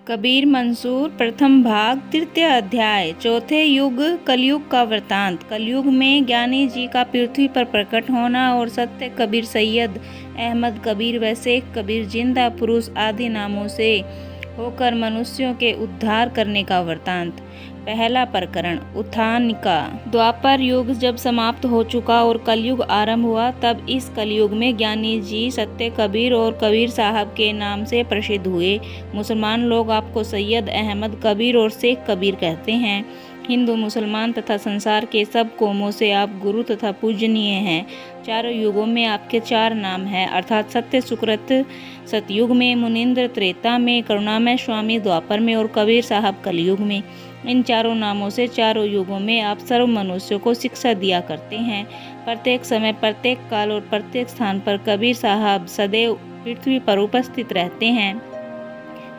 कबीर मंसूर प्रथम भाग तृतीय अध्याय। चौथे युग कलयुग का वृतांत। कलयुग में ज्ञानी जी का पृथ्वी पर प्रकट होना और सत्य कबीर, सैयद अहमद कबीर व शेख कबीर, जिंदा पुरुष आदि नामों से होकर मनुष्यों के उद्धार करने का वृतांत। पहला प्रकरण, उत्थानिका। द्वापर युग जब समाप्त हो चुका और कलयुग आरंभ हुआ, तब इस कलयुग में ज्ञानी जी सत्य कबीर और कबीर साहब के नाम से प्रसिद्ध हुए। मुसलमान लोग आपको सैयद अहमद कबीर और शेख कबीर कहते हैं। हिंदू, मुसलमान तथा संसार के सब कौमों से आप गुरु तथा पूजनीय हैं। चारों युगों में आपके चार नाम हैं, अर्थात सत्य सुकृत सतयुग में, मुनिंद्र त्रेता में, करुणामय स्वामी द्वापर में और कबीर साहब कलयुग में। इन चारों नामों से चारों युगों में आप सर्व मनुष्यों को शिक्षा दिया करते हैं। प्रत्येक समय, प्रत्येक काल और प्रत्येक स्थान पर कबीर साहब सदैव पृथ्वी पर उपस्थित रहते हैं।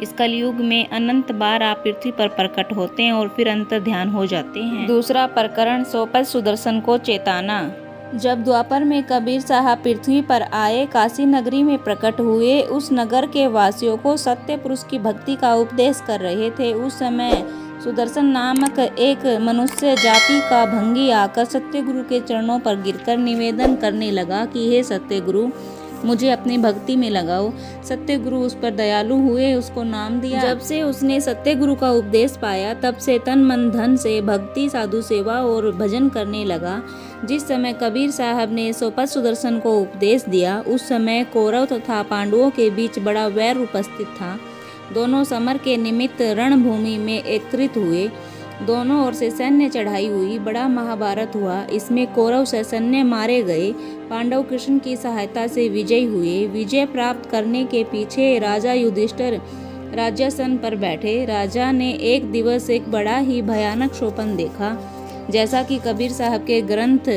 इस कलयुग में अनंत बार आप पृथ्वी पर प्रकट होते हैं और फिर अंतर ध्यान हो जाते हैं। दूसरा प्रकरण, सोपत सुदर्शन को चेताना। जब द्वापर में कबीर साहब पृथ्वी पर आए, काशी नगरी में प्रकट हुए, उस नगर के वासियों को सत्य पुरुष की भक्ति का उपदेश कर रहे थे। उस समय सुदर्शन नामक एक मनुष्य जाति का भंगी आकर सत्य गुरु के चरणों पर गिरकर निवेदन करने लगा कि हे सत्य गुरु, मुझे अपनी भक्ति में लगाओ। सत्य गुरु उस पर दयालु हुए, उसको नाम दिया। जब से उसने सत्य गुरु का उपदेश पाया, तब से तन मन धन से भक्ति, साधु सेवा और भजन करने लगा। जिस समय कबीर साहब ने सोपत सुदर्शन को उपदेश दिया, उस समय कौरव तथा पांडवों के बीच बड़ा वैर उपस्थित था। दोनों समर के निमित्त रणभूमि में एकत्रित हुए। दोनों ओर से सैन्य चढ़ाई हुई, बड़ा महाभारत हुआ। इसमें कौरव से सैन्य मारे गए, पांडव कृष्ण की सहायता से विजयी हुए। विजय प्राप्त करने के पीछे राजा युधिष्ठिर राज्यासन पर बैठे। राजा ने एक दिवस एक बड़ा ही भयानक स्वप्न देखा, जैसा कि कबीर साहब के ग्रंथ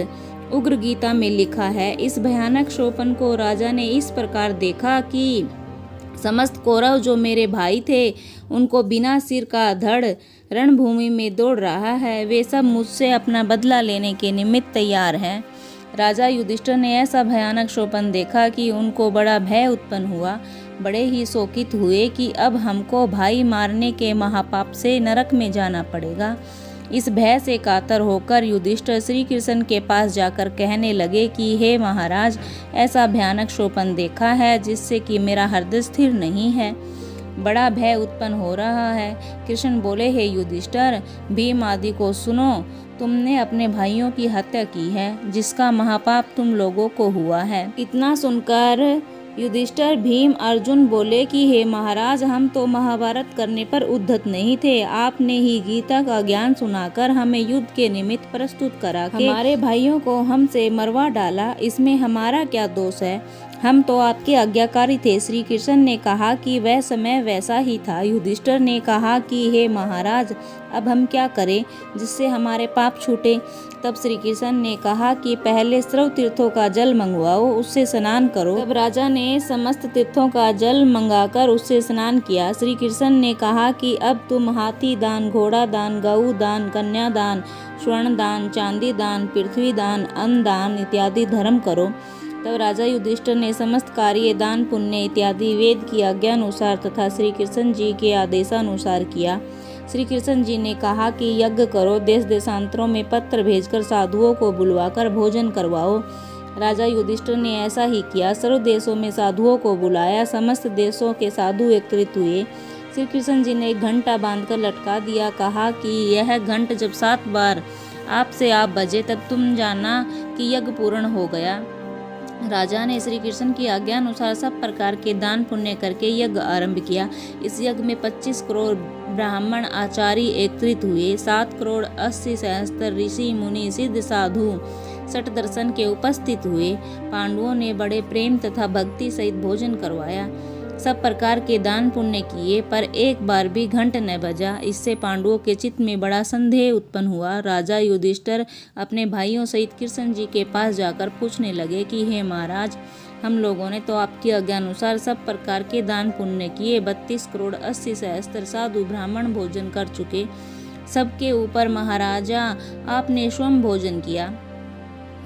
उग्र गीता में लिखा है। इस भयानक स्वप्न को राजा ने इस प्रकार देखा कि समस्त कौरव जो मेरे भाई थे, उनको बिना सिर का धड़ रणभूमि में दौड़ रहा है। वे सब मुझसे अपना बदला लेने के निमित्त तैयार हैं। राजा युधिष्ठिर ने ऐसा भयानक स्वप्न देखा कि उनको बड़ा भय उत्पन्न हुआ। बड़े ही शोकित हुए कि अब हमको भाई मारने के महापाप से नरक में जाना पड़ेगा। इस भय से कातर होकर युधिष्ठिर श्री कृष्ण के पास जाकर कहने लगे कि हे महाराज, ऐसा भयानक स्वप्न देखा है जिससे कि मेरा हृदय स्थिर नहीं है, बड़ा भय उत्पन्न हो रहा है। कृष्ण बोले, हे युधिष्ठिर, भीम आदि को सुनो, तुमने अपने भाइयों की हत्या की है, जिसका महापाप तुम लोगों को हुआ है। इतना सुनकर युधिष्ठिर, भीम, अर्जुन बोले कि हे महाराज, हम तो महाभारत करने पर उद्धत नहीं थे। आपने ही गीता का ज्ञान सुनाकर हमें युद्ध के निमित्त प्रस्तुत करा के हमारे भाइयों को हमसे मरवा डाला। इसमें हमारा क्या दोष है? हम तो आपके आज्ञाकारी थे। श्री कृष्ण ने कहा कि वह समय वैसा ही था। युधिष्ठिर ने कहा कि हे महाराज, अब हम क्या करें जिससे हमारे पाप छूटे? तब श्री कृष्ण ने कहा कि पहले सर्व तीर्थों का जल मंगवाओ, उससे स्नान करो। तब राजा ने समस्त तीर्थों का जल मंगाकर उससे स्नान किया। श्री कृष्ण ने कहा कि अब तुम हाथी दान, घोड़ा दान, गऊ दान, कन्या दान, स्वर्ण दान, चांदी दान, पृथ्वी दान, अन्न दान इत्यादि धर्म करो। तब राजा युधिष्ठिर ने समस्त कार्य दान, पुण्य इत्यादि वेद की आज्ञा अनुसार तथा श्री कृष्ण जी के आदेशानुसार किया। श्री कृष्ण जी ने कहा कि यज्ञ करो, देश देशांतरों में पत्र भेजकर साधुओं को बुलवाकर भोजन करवाओ। राजा युधिष्ठिर ने ऐसा ही किया। सर्व देशों में साधुओं को बुलाया। समस्त देशों के साधु एकत्रित हुए। श्री कृष्ण जी ने एक घंटा बांधकर लटका दिया। कहा कि यह घंट जब 7 बार आपसे आप बजे, तब तुम जाना कि यज्ञ पूर्ण हो गया। राजा ने श्री कृष्ण की आज्ञा अनुसार सब प्रकार के दान पुण्य करके यज्ञ आरंभ किया। इस यज्ञ में 25 करोड़ ब्राह्मण आचार्य एकत्रित हुए। 7 करोड़ 80 सहस्त्र ऋषि मुनि सिद्ध साधु सठ दर्शन के उपस्थित हुए। पांडवों ने बड़े प्रेम तथा भक्ति सहित भोजन करवाया। सब प्रकार के दान पुण्य किए, पर एक बार भी घंट न बजा। इससे पांडवों के चित्त में बड़ा संदेह उत्पन्न हुआ। राजा युधिष्ठिर अपने भाइयों सहित कृष्ण जी के पास जाकर पूछने लगे कि हे महाराज, हम लोगों ने तो आपकी आज्ञा अनुसार सब प्रकार के दान पुण्य किए। 32 करोड़ 80 सहस्त्र साधु ब्राह्मण भोजन कर चुके। सबके ऊपर महाराजा आपने स्वयं भोजन किया।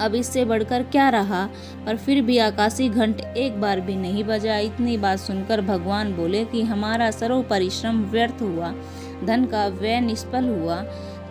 अब इससे बढ़कर क्या रहा। पर फिर भी आकाशी घंट एक बार भी नहीं बजा। इतनी बात सुनकर भगवान बोले कि हमारा सर्व परिश्रम व्यर्थ हुआ, धन का व्यय निष्फल हुआ,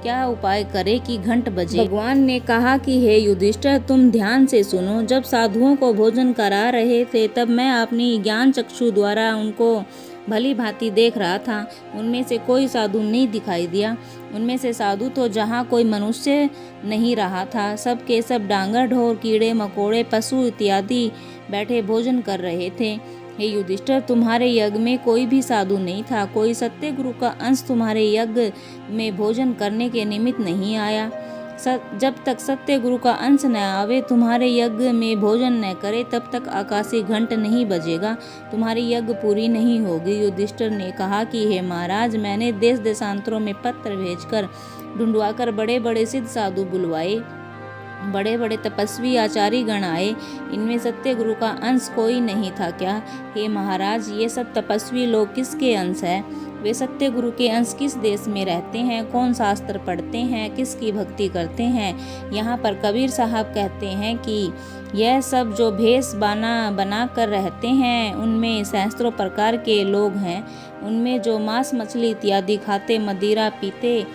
क्या उपाय करे कि घंट बजे। भगवान ने कहा कि हे युधिष्ठिर, तुम ध्यान से सुनो। जब साधुओं को भोजन करा रहे थे तब मैं अपनी ज्ञान चक्षु द्वारा उनको भली भांति देख रहा था। उनमें से कोई साधु नहीं दिखाई दिया। उनमें से साधु तो जहाँ कोई मनुष्य नहीं रहा था। सब के सब डांगर, ढोर, कीड़े मकोड़े, पशु इत्यादि बैठे भोजन कर रहे थे। हे युधिष्ठिर, तुम्हारे यज्ञ में कोई भी साधु नहीं था। कोई सत्य गुरु का अंश तुम्हारे यज्ञ में भोजन करने के निमित्त नहीं आया। जब तक सत्य गुरु का अंश न आवे, तुम्हारे यज्ञ में भोजन न करे, तब तक आकाशी घंट नहीं बजेगा, तुम्हारी यज्ञ पूरी नहीं होगी। युधिष्ठिर ने कहा कि हे महाराज, मैंने देश देशांतरों में पत्र भेजकर ढूंढवाकर बड़े बड़े सिद्ध साधु बुलवाए, बड़े बड़े तपस्वी आचार्य गण आए, इनमें सत्य गुरु का अंश कोई नहीं था क्या? हे महाराज, ये सब तपस्वी लोग किसके अंश है? वे सत्य गुरु के अंश किस देश में रहते हैं? कौन शास्त्र पढ़ते हैं? किसकी भक्ति करते हैं? यहाँ पर कबीर साहब कहते हैं कि यह सब जो भेष बना कर रहते हैं, उनमें सहस्त्रों प्रकार के लोग हैं। उनमें जो मांस मछली इत्यादि खाते, मदिरा पीते,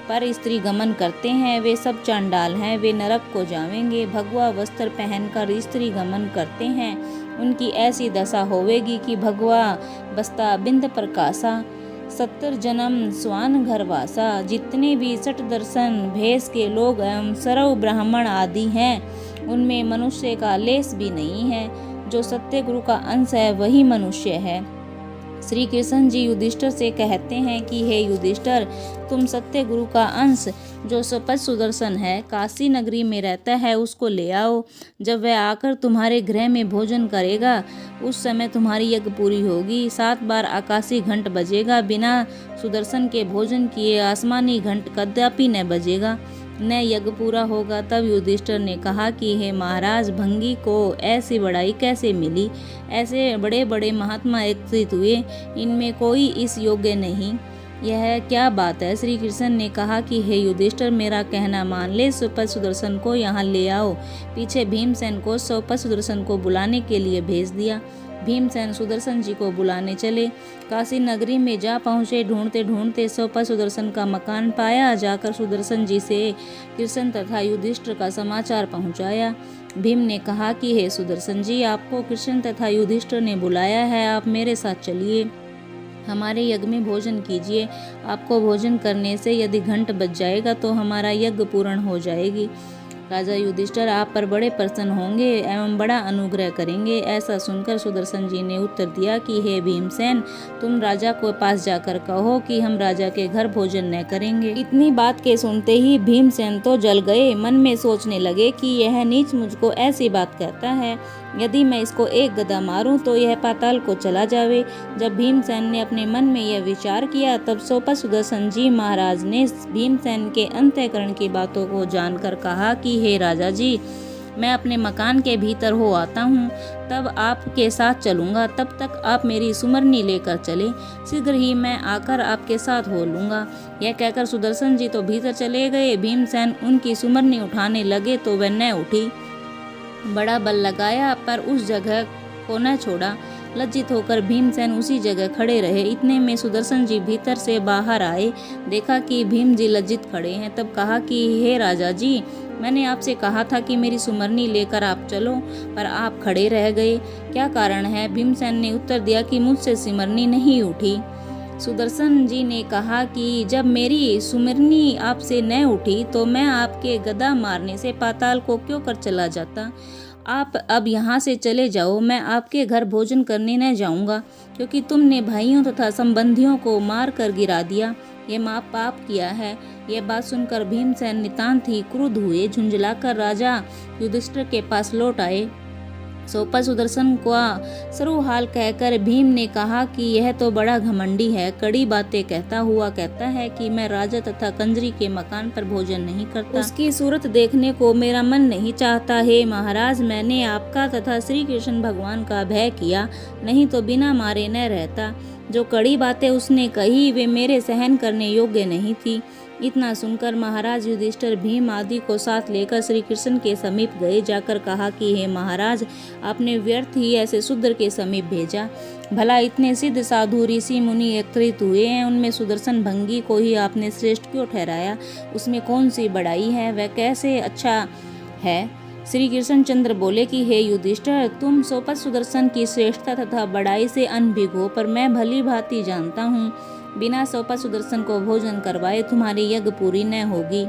पर स्त्री गमन करते हैं, वे सब चांडाल हैं, वे नरक को जावेंगे। भगवा वस्त्र पहनकर स्त्री गमन करते हैं, उनकी ऐसी दशा होवेगी कि भगवा बस्ता बिंद प्रकाशा, 70 जन्म स्वान घरवासा। जितने भी सठ दर्शन भेष के लोग एवं सर्व ब्राह्मण आदि हैं, उनमें मनुष्य का लेस भी नहीं है। जो सत्य गुरु का अंश है वही मनुष्य है। श्री कृष्ण जी युधिष्ठिर से कहते हैं कि हे युधिष्ठिर, तुम सत्य गुरु का अंश जो सपथ सुदर्शन है, काशी नगरी में रहता है, उसको ले आओ। जब वह आकर तुम्हारे गृह में भोजन करेगा, उस समय तुम्हारी यज्ञ पूरी होगी। 7 बार आकाशी घंट बजेगा। बिना सुदर्शन के भोजन किए आसमानी घंट कदापि न बजेगा, न यज्ञ पूरा होगा। तब युधिष्ठिर ने कहा कि हे महाराज, भंगी को ऐसी बड़ाई कैसे मिली? ऐसे बड़े बड़े महात्मा एकत्रित हुए, इनमें कोई इस योग्य नहीं। यह क्या बात है? श्री कृष्ण ने कहा कि हे युधिष्ठिर, मेरा कहना मान ले, सौपथ सुदर्शन को यहाँ ले आओ। पीछे भीमसेन को सौपथ सुदर्शन को बुलाने के लिए भेज दिया। भीमसेन सुदर्शन जी को बुलाने चले। काशी नगरी में जा पहुँचे। ढूंढते ढूंढते सौपथ सुदर्शन का मकान पाया। जाकर सुदर्शन जी से कृष्ण तथा युधिष्ठिर का समाचार पहुँचाया। भीम ने कहा कि हे सुदर्शन जी, आपको कृष्ण तथा युधिष्ठिर ने बुलाया है, आप मेरे साथ चलिए, हमारे यज्ञ में भोजन कीजिए। आपको भोजन करने से यदि घंट बज जाएगा तो हमारा यज्ञ पूर्ण हो जाएगी। राजा युधिष्ठिर आप पर बड़े प्रसन्न होंगे एवं बड़ा अनुग्रह करेंगे। ऐसा सुनकर सुदर्शन जी ने उत्तर दिया कि हे भीमसेन, तुम राजा को पास जाकर कहो कि हम राजा के घर भोजन न करेंगे। इतनी बात के सुनते ही भीमसेन तो जल गए। मन में सोचने लगे कि यह नीच मुझको ऐसी बात कहता है, यदि मैं इसको एक गदा मारूं तो यह पाताल को चला जावे। जब भीमसेन ने अपने मन में यह विचार किया, तब सौपथ सुदर्शन जी महाराज ने भीमसेन के अंतःकरण की बातों को जानकर कहा कि हे राजा जी, मैं अपने मकान के भीतर हो आता हूँ, तब आपके साथ चलूँगा। तब तक आप मेरी सुमरनी लेकर चले, शीघ्र ही मैं आकर आपके साथ हो लूँगा। यह कहकर सुदर्शन जी तो भीतर चले गए। भीमसेन उनकी सुमरनी उठाने लगे तो वह न उठी। बड़ा बल लगाया पर उस जगह को न छोड़ा। लज्जित होकर भीमसेन उसी जगह खड़े रहे। इतने में सुदर्शन जी भीतर से बाहर आए। देखा कि भीम जी लज्जित खड़े हैं। तब कहा कि हे राजा जी, मैंने आपसे कहा था कि मेरी सुमरनी लेकर आप चलो, पर आप खड़े रह गए, क्या कारण है? भीमसेन ने उत्तर दिया कि मुझसे सुमरनी नहीं उठी। सुदर्शन जी ने कहा कि जब मेरी सुमरनी आपसे न उठी तो मैं आपके गदा मारने से पाताल को क्यों कर चला जाता। आप अब यहाँ से चले जाओ, मैं आपके घर भोजन करने न जाऊँगा, क्योंकि तुमने भाइयों तथा संबंधियों को मार कर गिरा दिया। ये पाप किया है। यह बात सुनकर भीमसेन नितांत ही क्रुद्ध हुए। झुंझलाकर राजा युधिष्ठिर के पास लौट आए। सौपथ सुदर्शन का सर्व हाल कहकर भीम ने कहा कि यह तो बड़ा घमंडी है, कड़ी बातें कहता हुआ कहता है कि मैं राजा तथा कंजरी के मकान पर भोजन नहीं करता, उसकी सूरत देखने को मेरा मन नहीं चाहता। हे महाराज, मैंने आपका तथा श्री कृष्ण भगवान का भय किया, नहीं तो बिना मारे न रहता। जो कड़ी बातें उसने कही वे मेरे सहन करने योग्य नहीं थी। इतना सुनकर महाराज युधिष्ठिर भीम आदि को साथ लेकर श्री कृष्ण के समीप गए। जाकर कहा कि हे महाराज, आपने व्यर्थ ही ऐसे शूद्र के समीप भेजा। भला इतने सिद्ध साधु ऋषि मुनि एकत्रित हुए हैं, उनमें सुदर्शन भंगी को ही आपने श्रेष्ठ क्यों ठहराया? उसमें कौन सी बड़ाई है? वह कैसे अच्छा है? श्री कृष्णचंद्र बोले कि हे युधिष्ठिर, तुम सोपत सुदर्शन की श्रेष्ठता तथा बड़ाई से अनभिज्ञ हो, पर मैं भली भांति जानता हूँ, बिना सोपत सुदर्शन को भोजन करवाए तुम्हारी यज्ञ पूरी न होगी,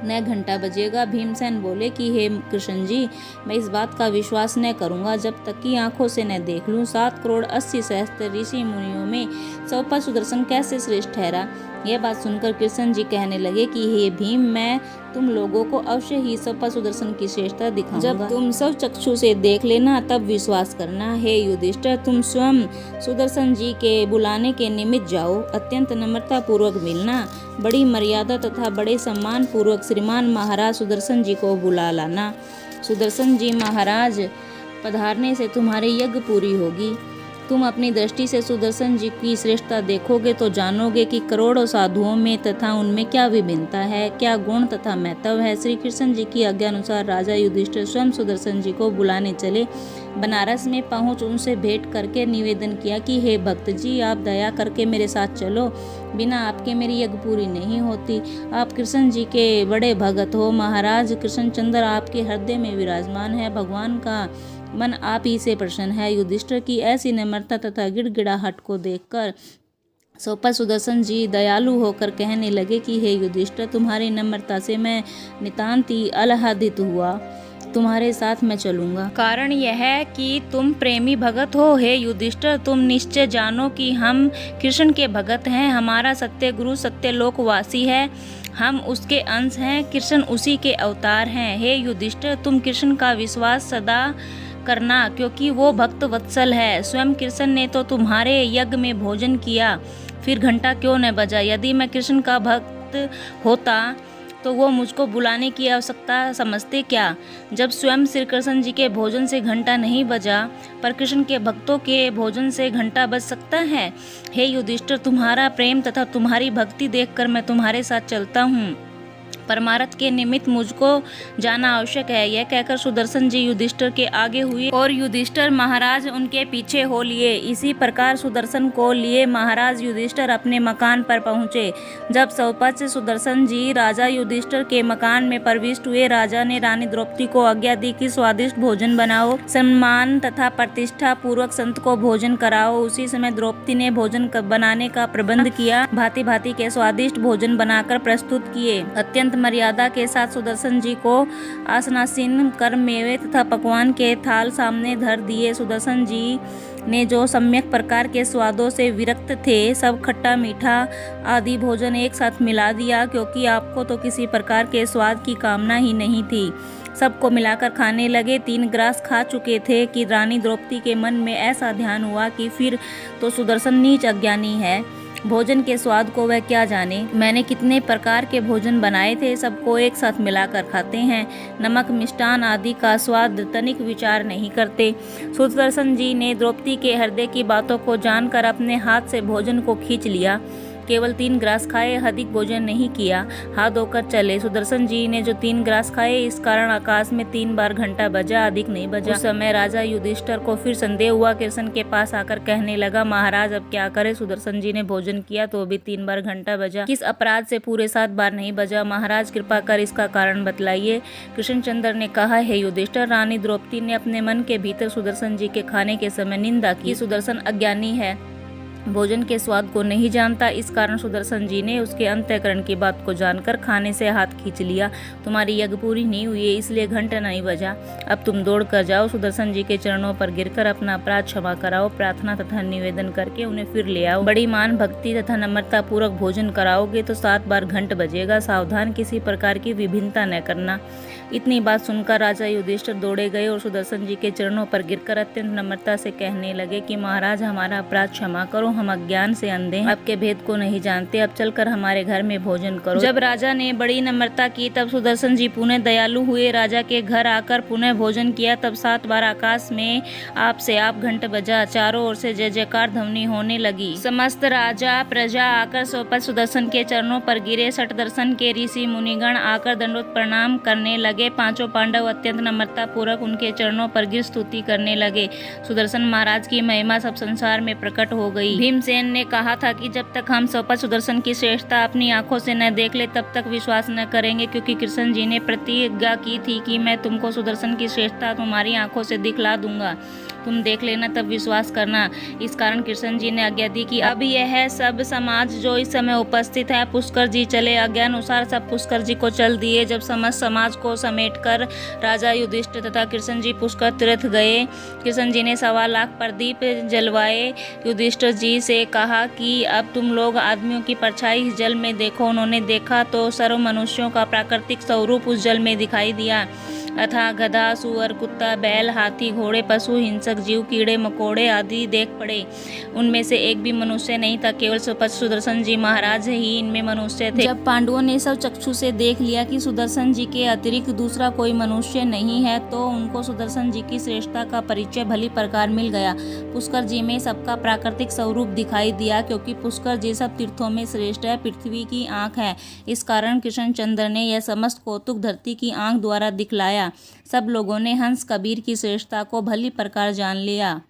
न घंटा बजेगा। भीमसेन बोले कि हे कृष्ण जी, मैं इस बात का विश्वास न करूंगा जब तक कि आंखों से न देख लूं। 7,80,000,000 ऋषि मुनियों में सोपत सुदर्शन कैसे श्रेष्ठ ठहरा? यह बात सुनकर कृष्ण जी कहने लगे कि हे भीम, मैं तुम लोगों को अवश्य ही सोपत सुदर्शन की श्रेष्ठता दिखाऊंगा। जब तुम सब चक्षु से देख लेना तब विश्वास करना। हे युधिष्ठिर, तुम स्वयं सुदर्शन जी के बुलाने के निमित्त जाओ, अत्यंत नम्रता पूर्वक मिलना, बड़ी मर्यादा तथा बड़े सम्मान पूर्वक श्रीमान महाराज सुदर्शन जी को बुला लाना। सुदर्शन जी महाराज पधारने से तुम्हारी यज्ञ पूरी होगी। तुम अपनी दृष्टि से सुदर्शन जी की श्रेष्ठता देखोगे तो जानोगे कि करोड़ों साधुओं में तथा उनमें क्या विभिन्नता है, क्या गुण तथा महत्व है। श्री कृष्ण जी की आज्ञा अनुसार राजा युधिष्ठिर स्वयं सुदर्शन जी को बुलाने चले। बनारस में पहुंच उनसे भेंट करके निवेदन किया कि हे भक्त जी, आप दया करके मेरे साथ चलो, बिना आपके मेरी यज्ञ पूरी नहीं होती। आप कृष्ण जी के बड़े भगत हो। महाराज कृष्णचंद्र आपके हृदय में विराजमान है, भगवान का मन आप ही से प्रसन्न है। युधिष्ठिर की ऐसी नम्रता तथा गिड़गिड़ाहट को देखकर सोपत सुदर्शन जी दयालु होकर कहने लगे कि हे युधिष्ठिर, तुम्हारी नम्रता से मैं नितांत ही आह्लादित हुआ, तुम्हारे साथ मैं चलूंगा। कारण यह है कि तुम प्रेमी भगत हो। हे युधिष्ठिर, तुम निश्चय जानो कि हम कृष्ण के भगत हैं। हमारा सत्य गुरु सत्यलोकवासी है, हम उसके अंश हैं, कृष्ण उसी के अवतार हैं। हे युधिष्ठिर, तुम कृष्ण का विश्वास सदा करना, क्योंकि वो भक्त वत्सल है। स्वयं कृष्ण ने तो तुम्हारे यज्ञ में भोजन किया, फिर घंटा क्यों न बजा? यदि मैं कृष्ण का भक्त होता तो वो मुझको बुलाने की आवश्यकता समझते क्या? जब स्वयं श्री कृष्ण जी के भोजन से घंटा नहीं बजा, पर कृष्ण के भक्तों के भोजन से घंटा बज सकता है? हे युधिष्ठिर, तुम्हारा प्रेम तथा तुम्हारी भक्ति देखकर मैं तुम्हारे साथ चलता हूँ, परमार्थ के निमित्त मुझको जाना आवश्यक है। यह कहकर सुदर्शन जी युधिष्ठिर के आगे हुए और युधिष्ठिर महाराज उनके पीछे हो लिए। इसी प्रकार सुदर्शन को लिए महाराज युधिष्ठिर अपने मकान पर पहुँचे। जब सोपत से सुदर्शन जी राजा युधिष्ठिर के मकान में प्रविष्ट हुए, राजा ने रानी द्रौपदी को आज्ञा दी कि स्वादिष्ट भोजन बनाओ, सम्मान तथा प्रतिष्ठा पूर्वक संत को भोजन कराओ। उसी समय द्रौपदी ने भोजन बनाने का प्रबंध किया, भांति भांति के स्वादिष्ट भोजन बनाकर प्रस्तुत किए। अत्यंत मर्यादा के साथ सुदर्शन जी को आसनासीन कर मेवे तथा पकवान के थाल सामने धर दिए। सुदर्शन जी ने जो सम्यक प्रकार के स्वादों से विरक्त थे, सब खट्टा मीठा आदि भोजन एक साथ मिला दिया, क्योंकि आपको तो किसी प्रकार के स्वाद की कामना ही नहीं थी। सबको मिलाकर खाने लगे। 3 ग्रास खा चुके थे कि रानी द्रौपदी के मन में ऐसा ध्यान हुआ कि फिर तो सुदर्शन नीच अज्ञानी है, भोजन के स्वाद को वह क्या जाने। मैंने कितने प्रकार के भोजन बनाए थे, सबको एक साथ मिलाकर खाते हैं, नमक मिष्टान आदि का स्वाद तनिक विचार नहीं करते। सुदर्शन जी ने द्रौपदी के हृदय की बातों को जानकर अपने हाथ से भोजन को खींच लिया। केवल 3 ग्रास खाए, अधिक भोजन नहीं किया, हाथ धोकर चले। सुदर्शन जी ने जो 3 ग्रास खाए, इस कारण आकाश में 3 बार घंटा बजा, अधिक नहीं बजा। उस समय राजा युधिष्ठिर को फिर संदेह हुआ। कृष्ण के पास आकर कहने लगा, महाराज अब क्या करे? सुदर्शन जी ने भोजन किया तो भी 3 बार घंटा बजा, किस अपराध से पूरे 7 बार नहीं बजा? महाराज कृपा कर इसका कारण बतलाइए। कृष्णचंद्र ने कहा, हे युधिष्ठिर, रानी द्रौपदी ने अपने मन के भीतर सुदर्शन जी के खाने के समय निंदा की। सुदर्शन अज्ञानी है, भोजन के स्वाद को नहीं जानता, इस कारण सुदर्शन जी ने उसके अंतःकरण की बात को जानकर खाने से हाथ खींच लिया। तुम्हारी यज्ञ पूरी नहीं हुई है, इसलिए घंटा नहीं बजा। अब तुम दौड़ कर जाओ, सुदर्शन जी के चरणों पर गिरकर अपना अपराध क्षमा कराओ, प्रार्थना तथा निवेदन करके उन्हें फिर ले आओ। बड़ी मान भक्ति तथा नम्रता पूर्वक भोजन कराओगे तो 7 बार घंट बजेगा। सावधान, किसी प्रकार की विभिन्नता न करना। इतनी बात सुनकर राजा युधिष्ठिर दौड़े गए और सुदर्शन जी के चरणों पर गिरकर अत्यंत नम्रता से कहने लगे कि महाराज, हमारा अपराध क्षमा करो, हम अज्ञान से अंधे हैं, आपके भेद को नहीं जानते, अब चलकर हमारे घर में भोजन करो। जब राजा ने बड़ी नम्रता की तब सुदर्शन जी पुनः दयालु हुए, राजा के घर आकर पुनः भोजन किया। तब 7 बार आकाश में आप से आप घंट बजा, चारों ओर से जय जयकार ध्वनि होने लगी। समस्त राजा प्रजा आकर सोपत सुदर्शन के चरणों पर गिरे। षट दर्शन के ऋषि मुनिगण आकर दंडवत प्रणाम करने लगे। 5 पांडव अत्यंत नम्रता पूर्वक उनके चरणों पर गिर स्तुति करने लगे। सुदर्शन महाराज की महिमा सब संसार में प्रकट हो गई। भीमसेन ने कहा था कि जब तक हम सोपत सुदर्शन की श्रेष्ठता अपनी आंखों से न देख ले तब तक विश्वास न करेंगे, क्योंकि कृष्ण जी ने प्रतिज्ञा की थी कि मैं तुमको सुदर्शन की श्रेष्ठता तुम्हारी आंखों से दिखला दूंगा, तुम देख लेना तब विश्वास करना। इस कारण कृष्ण जी ने आज्ञा दी कि अब यह सब समाज जो इस समय उपस्थित है पुष्कर जी चले। आज्ञा अनुसार सब पुष्कर जी को चल दिए। जब समस्त समाज को समेटकर राजा युधिष्ठिर तथा कृष्ण जी पुष्कर तीर्थ गए। कृष्ण जी ने 1.25 लाख प्रदीप जलवाए। युधिष्ठिर जी से कहा कि अब तुम लोग आदमियों की परछाई इस जल में देखो। उन्होंने देखा तो सर्व मनुष्यों का प्राकृतिक स्वरूप उस जल में दिखाई दिया। अथा गधा, सुअर, कुत्ता, बैल, हाथी, घोड़े, पशु, हिंसक जीव, कीड़े मकोड़े आदि देख पड़े। उनमें से एक भी मनुष्य नहीं था, केवल सुदर्शन जी महाराज ही इनमें मनुष्य थे। जब पांडवों ने सब चक्षु से देख लिया कि सुदर्शन जी के अतिरिक्त दूसरा कोई मनुष्य नहीं है, तो उनको सुदर्शन जी की श्रेष्ठता का परिचय भली प्रकार मिल गया। पुष्कर जी में सबका प्राकृतिक स्वरूप दिखाई दिया, क्योंकि पुष्कर जी सब तीर्थों में श्रेष्ठ है, पृथ्वी की आंख है। इस कारण कृष्णचंद्र ने यह समस्त कौतुक धरती की आंख द्वारा दिखलाया। सब लोगों ने हंस कबीर की श्रेष्ठता को भली प्रकार जान लिया।